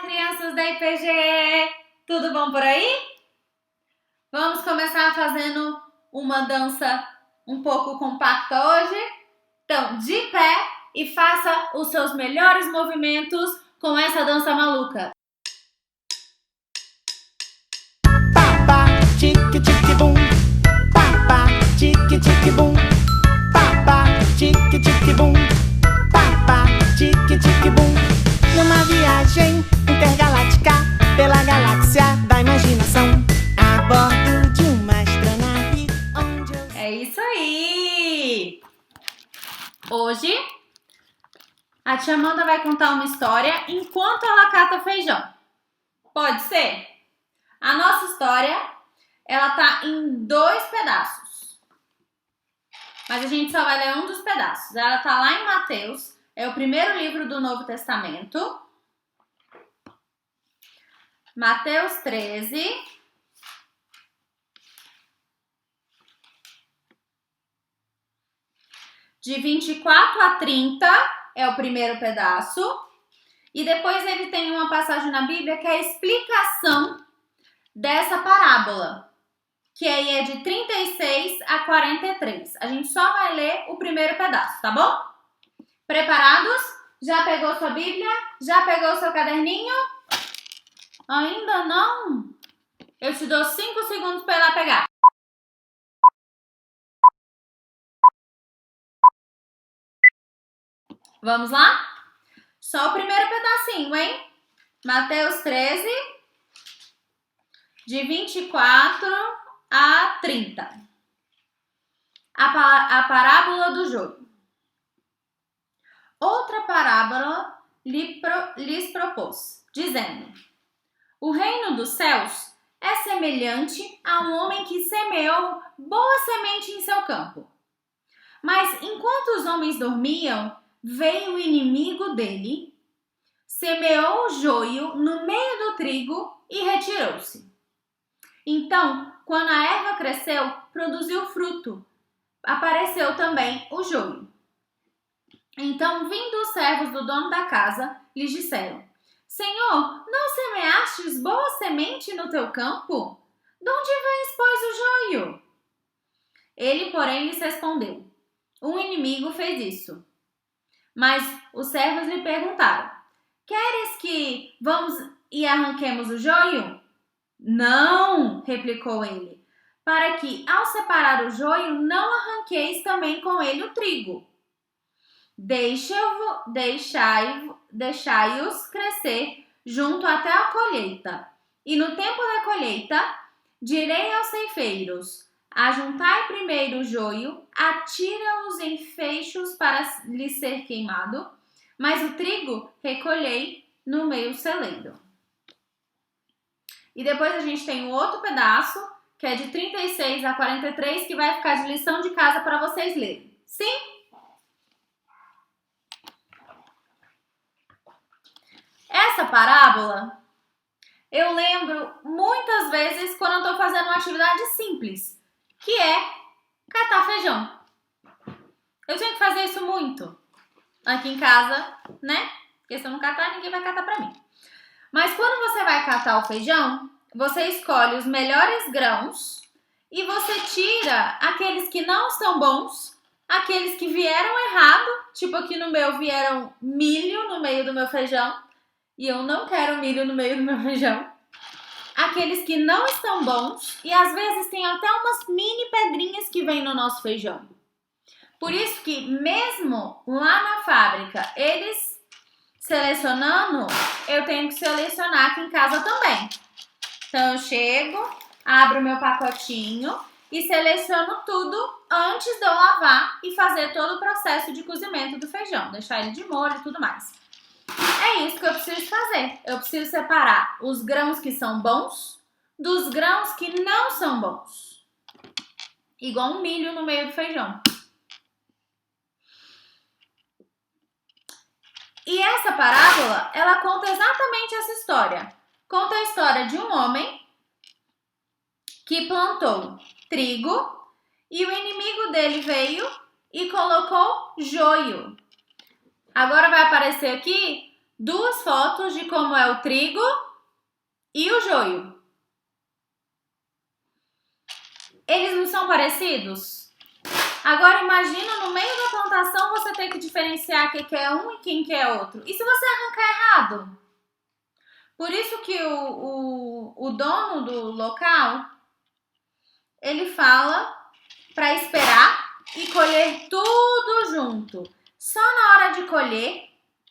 crianças da IPGE! Tudo bom por aí? Vamos começar fazendo uma dança um pouco compacta hoje? Então, de pé e faça os seus melhores movimentos com essa dança maluca. Papa, tique tique bum. Papa, tique tique bum. Papa, tique tique bum. Papa, tique tique bum. Numa viagem intergaláctica pela galáxia da imaginação, a bordo de uma astronave onde eu... É isso aí! Hoje, a tia Amanda vai contar uma história enquanto ela cata feijão. Pode ser? A nossa história, ela tá em 2 pedaços. Mas a gente só vai ler um dos pedaços. Ela tá lá em Mateus, é o primeiro livro do Novo Testamento. Mateus 13. De 24 a 30 é o primeiro pedaço. E depois ele tem uma passagem na Bíblia que é a explicação dessa parábola, que aí é de 36 a 43. A gente só vai ler o primeiro pedaço, tá bom? Preparados? Já pegou sua Bíblia? Já pegou seu caderninho? Ainda não? Eu te dou 5 segundos para ir lá pegar. Vamos lá? Só o primeiro pedacinho, hein? Mateus 13, de 24 a 30. A parábola do joio. Outra parábola lhes propôs, dizendo: o reino dos céus é semelhante a um homem que semeou boa semente em seu campo. Mas enquanto os homens dormiam, veio o inimigo dele, semeou o joio no meio do trigo e retirou-se. Então, quando a erva cresceu, produziu fruto. Apareceu também o joio. Então, vindo os servos do dono da casa, lhes disseram: Senhor, não semeastes boa semente no teu campo? De onde vens, pois, o joio? Ele, porém, lhes respondeu: um inimigo fez isso. Mas os servos lhe perguntaram: queres que vamos e arranquemos o joio? Não, replicou ele, para que, ao separar o joio, não arranqueis também com ele o trigo. Deixai-os crescer junto até a colheita. E no tempo da colheita, direi aos ceifeiros: ajuntai primeiro o joio, atira-os em feixos para lhe ser queimado, mas o trigo recolhei no meio celeiro. E depois a gente tem um outro pedaço, que é de 36 a 43, que vai ficar de lição de casa para vocês lerem. Sim? Essa parábola eu lembro muitas vezes quando eu estou fazendo uma atividade simples, que é catar feijão. Eu tinha que fazer isso muito aqui em casa, né? Porque se eu não catar, ninguém vai catar pra mim. Mas quando você vai catar o feijão, você escolhe os melhores grãos e você tira aqueles que não são bons, aqueles que vieram errado, tipo aqui no meu vieram milho no meio do meu feijão, e eu não quero milho no meio do meu feijão. Aqueles que não estão bons, e às vezes tem até umas mini pedrinhas que vêm no nosso feijão. Por isso que mesmo lá na fábrica, eles selecionando, eu tenho que selecionar aqui em casa também. Então eu chego, abro o meu pacotinho e seleciono tudo antes de eu lavar e fazer todo o processo de cozimento do feijão. Deixar ele de molho e tudo mais. É isso que eu preciso fazer. Eu preciso separar os grãos que são bons dos grãos que não são bons. Igual um milho no meio do feijão. E essa parábola, ela conta exatamente essa história. Conta a história de um homem que plantou trigo e o inimigo dele veio e colocou joio. Agora vai aparecer aqui duas fotos de como é o trigo e o joio. Eles não são parecidos? Agora imagina no meio da plantação você ter que diferenciar quem que é um e quem que é outro. E se você arrancar errado? Por isso que o dono do local, ele fala para esperar e colher tudo junto. Só na hora de colher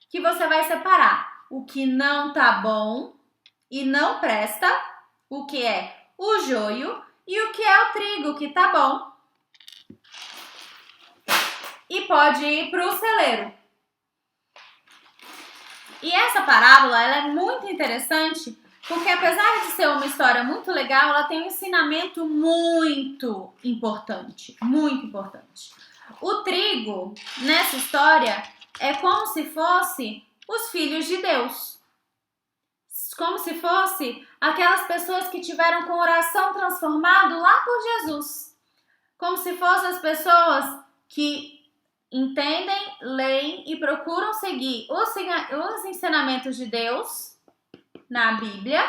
que você vai separar o que não tá bom e não presta, o que é o joio e o que é o trigo que tá bom e pode ir para o celeiro. E essa parábola ela é muito interessante porque, apesar de ser uma história muito legal, ela tem um ensinamento muito importante. Muito importante. O trigo, nessa história, é como se fosse os filhos de Deus. Como se fosse aquelas pessoas que tiveram com oração transformado lá por Jesus. Como se fossem as pessoas que entendem, leem e procuram seguir os ensinamentos de Deus na Bíblia,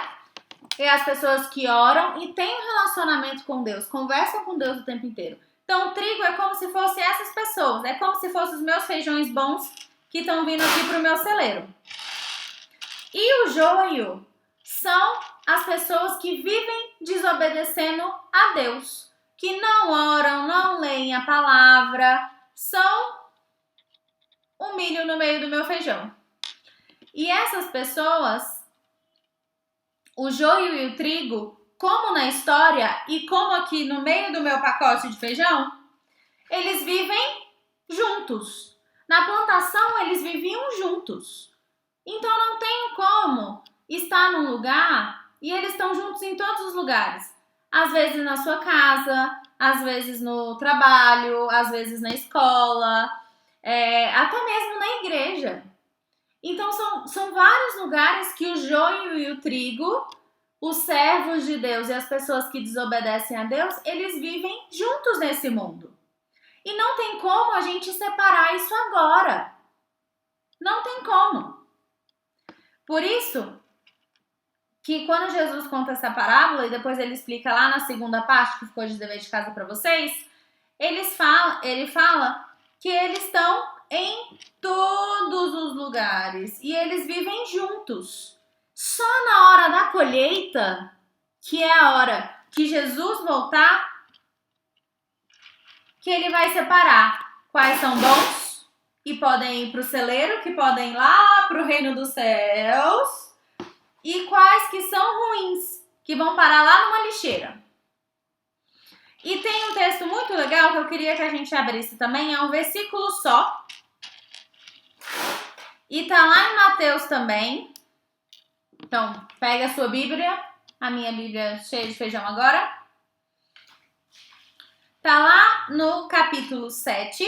e as pessoas que oram e têm um relacionamento com Deus, conversam com Deus o tempo inteiro. Então o trigo é como se fosse essas pessoas, é como se fossem os meus feijões bons que estão vindo aqui para o meu celeiro. E o joio são as pessoas que vivem desobedecendo a Deus, que não oram, não leem a palavra, são o milho no meio do meu feijão. E essas pessoas, o joio e o trigo, como na história e como aqui no meio do meu pacote de feijão, eles vivem juntos. Na plantação eles viviam juntos. Então não tem como estar num lugar e eles estão juntos em todos os lugares. Às vezes na sua casa, às vezes no trabalho, às vezes na escola, até mesmo na igreja. Então são vários lugares que o joio e o trigo, os servos de Deus e as pessoas que desobedecem a Deus, eles vivem juntos nesse mundo. E não tem como a gente separar isso agora. Não tem como. Por isso que quando Jesus conta essa parábola, e depois ele explica lá na segunda parte, que ficou de dever de casa para vocês, ele fala que eles estão em todos os lugares e eles vivem juntos. Só na hora da colheita, que é a hora que Jesus voltar, que ele vai separar quais são bons e podem ir para o celeiro, que podem ir lá para o reino dos céus, e quais que são ruins, que vão parar lá numa lixeira. E tem um texto muito legal que eu queria que a gente abrisse também, é um versículo só. E tá lá em Mateus também. Então, pega a sua Bíblia, a minha Bíblia cheia de feijão agora. Tá lá no capítulo 7,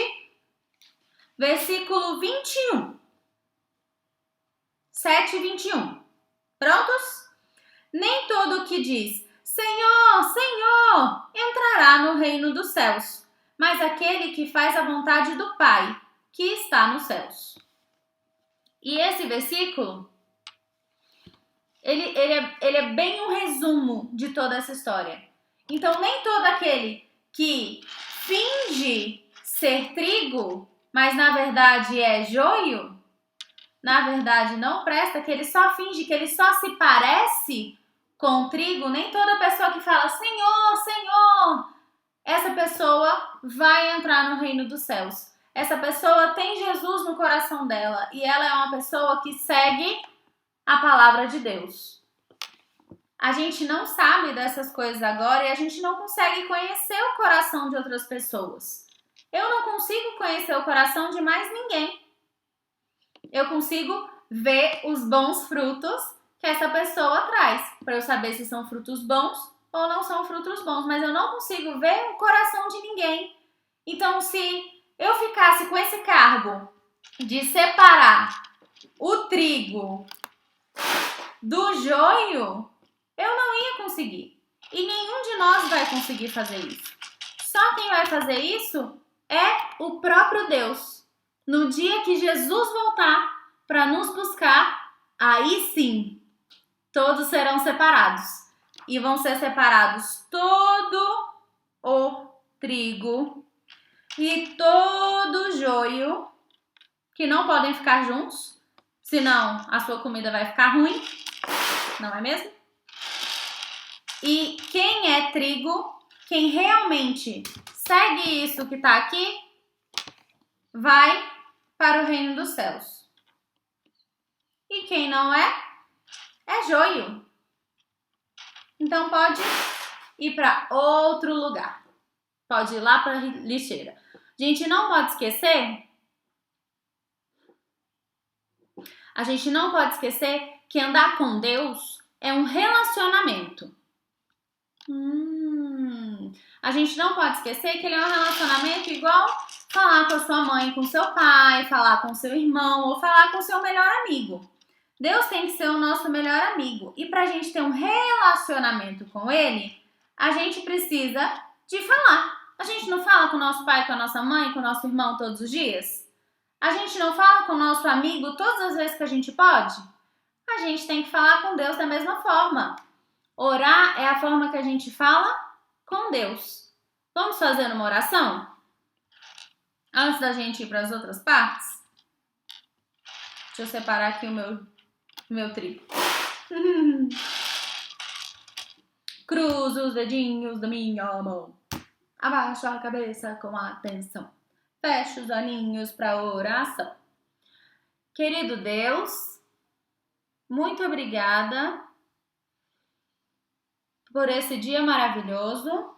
versículo 21. 7:21. Prontos? Nem todo o que diz Senhor, Senhor, entrará no reino dos céus, mas aquele que faz a vontade do Pai, que está nos céus. E esse versículo, ele é bem um resumo de toda essa história. Então, nem todo aquele que finge ser trigo, mas na verdade é joio, na verdade não presta, que ele só finge, que ele só se parece com o trigo, nem toda pessoa que fala Senhor, Senhor, essa pessoa vai entrar no reino dos céus. Essa pessoa tem Jesus no coração dela e ela é uma pessoa que segue a palavra de Deus. A gente não sabe dessas coisas agora e a gente não consegue conhecer o coração de outras pessoas. Eu não consigo conhecer o coração de mais ninguém. Eu consigo ver os bons frutos que essa pessoa traz, para eu saber se são frutos bons ou não são frutos bons, mas eu não consigo ver o coração de ninguém. Então, se eu ficasse com esse cargo de separar o trigo do joio, eu não ia conseguir. E nenhum de nós vai conseguir fazer isso. Só quem vai fazer isso é o próprio Deus. No dia que Jesus voltar para nos buscar Aí sim, todos serão separados. E vão ser separados todo o trigo e todo o joio, que não podem ficar juntos, senão a sua comida vai ficar ruim, não é mesmo? E quem é trigo, quem realmente segue isso que está aqui, vai para o reino dos céus. E quem não é joio. Então pode ir para outro lugar. Pode ir lá para a lixeira. A gente não pode esquecer que andar com Deus é um relacionamento. A gente não pode esquecer que ele é um relacionamento igual falar com a sua mãe, com seu pai, falar com seu irmão ou falar com seu melhor amigo. Deus tem que ser o nosso melhor amigo. E para a gente ter um relacionamento com ele, a gente precisa de falar. A gente não fala com o nosso pai, com a nossa mãe, com o nosso irmão todos os dias? A gente não fala com o nosso amigo todas as vezes que a gente pode? A gente tem que falar com Deus da mesma forma. Orar é a forma que a gente fala com Deus. Vamos fazer uma oração? Antes da gente ir para as outras partes? Deixa eu separar aqui o meu trigo. Cruzo os dedinhos da minha mão. Abaixo a cabeça com atenção. Fecho os olhinhos para oração. Querido Deus, muito obrigada por esse dia maravilhoso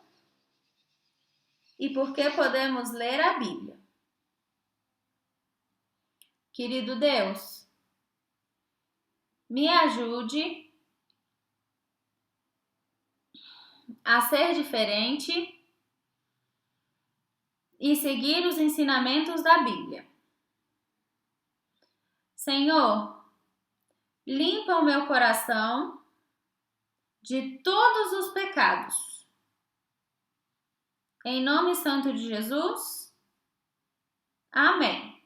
e porque podemos ler a Bíblia. Querido Deus, me ajude a ser diferente e seguir os ensinamentos da Bíblia. Senhor, limpa o meu coração de todos os pecados. Em nome santo de Jesus, amém.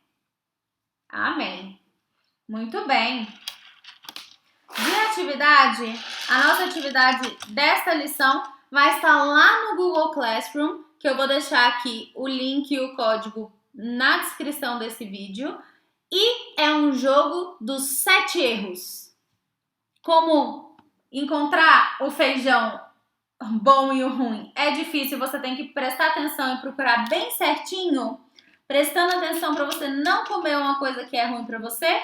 Amém. Muito bem. De atividade, a nossa atividade desta lição vai estar lá no Google Classroom, que eu vou deixar aqui o link e o código na descrição desse vídeo. E é um jogo dos 7 erros. Como encontrar o feijão bom e o ruim é difícil, você tem que prestar atenção e procurar bem certinho, prestando atenção para você não comer uma coisa que é ruim para você.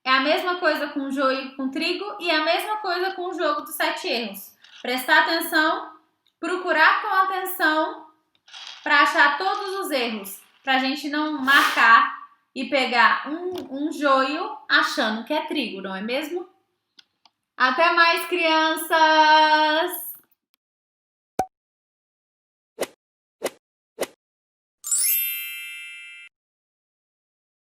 É a mesma coisa com joio e com trigo e a mesma coisa com o jogo dos 7 erros. Prestar atenção, procurar com atenção para achar todos os erros, para a gente não marcar e pegar um joio achando que é trigo, não é mesmo? Até mais, crianças!